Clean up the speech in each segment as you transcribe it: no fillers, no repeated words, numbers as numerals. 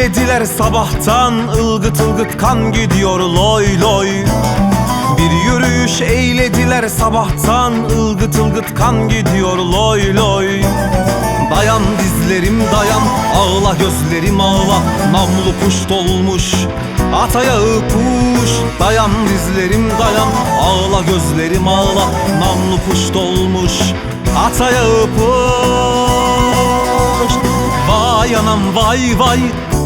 eylediler sabahtan, ılgıt ılgıt kan gidiyor loy loy. Bir yürüyüş eylediler sabahtan, ılgıt ılgıt kan gidiyor loy loy. Dayan dizlerim dayan, ağla gözlerim ağla, namlu kuş dolmuş at ayağı kuş. Dayan dizlerim dayan, ağla gözlerim ağla, namlu kuş dolmuş at ayağı kuş. Vay anam vay vay,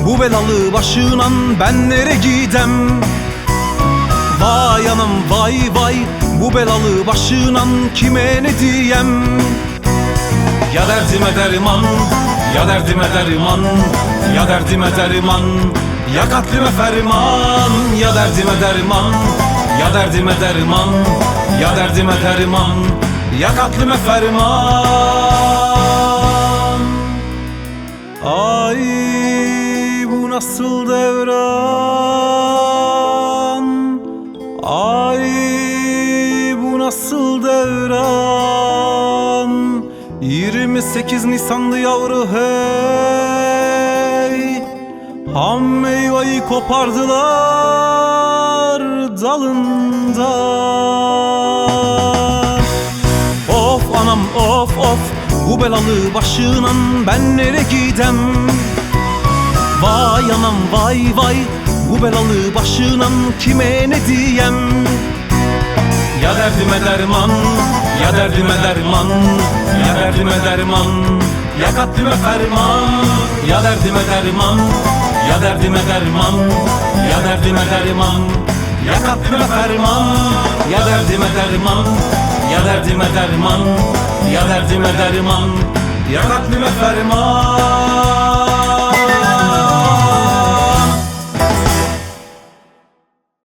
bu belalı başınan ben nere gidem? Vay anam vay vay, bu belalı başınan kime ne diyem? Ya derdime derman, ya derdime derman, ya derdime derman, ya katlime ferman. Ya derdime derman, ya derdime derman, ya derdime derman, ya katlime ferman. Ay bu nasıl devran, ay bu nasıl devran. 28 Nisan'dı yavru hey, ham meyveyi kopardılar dalından. Of anam of of, bu belalı başınan ben nere gidem? Vay anam vay vay, bu belalı başınan kime ne diyem? Ya derdime derman, ya derdime derman, ya derdime derman, ya katlime ferman. Ya derdime derman, ya derdime derman, ya derdime derman, ya katlime ferman. Ya derdime derman, ya derdime derman, ya derdime derman, ya katlime ferman.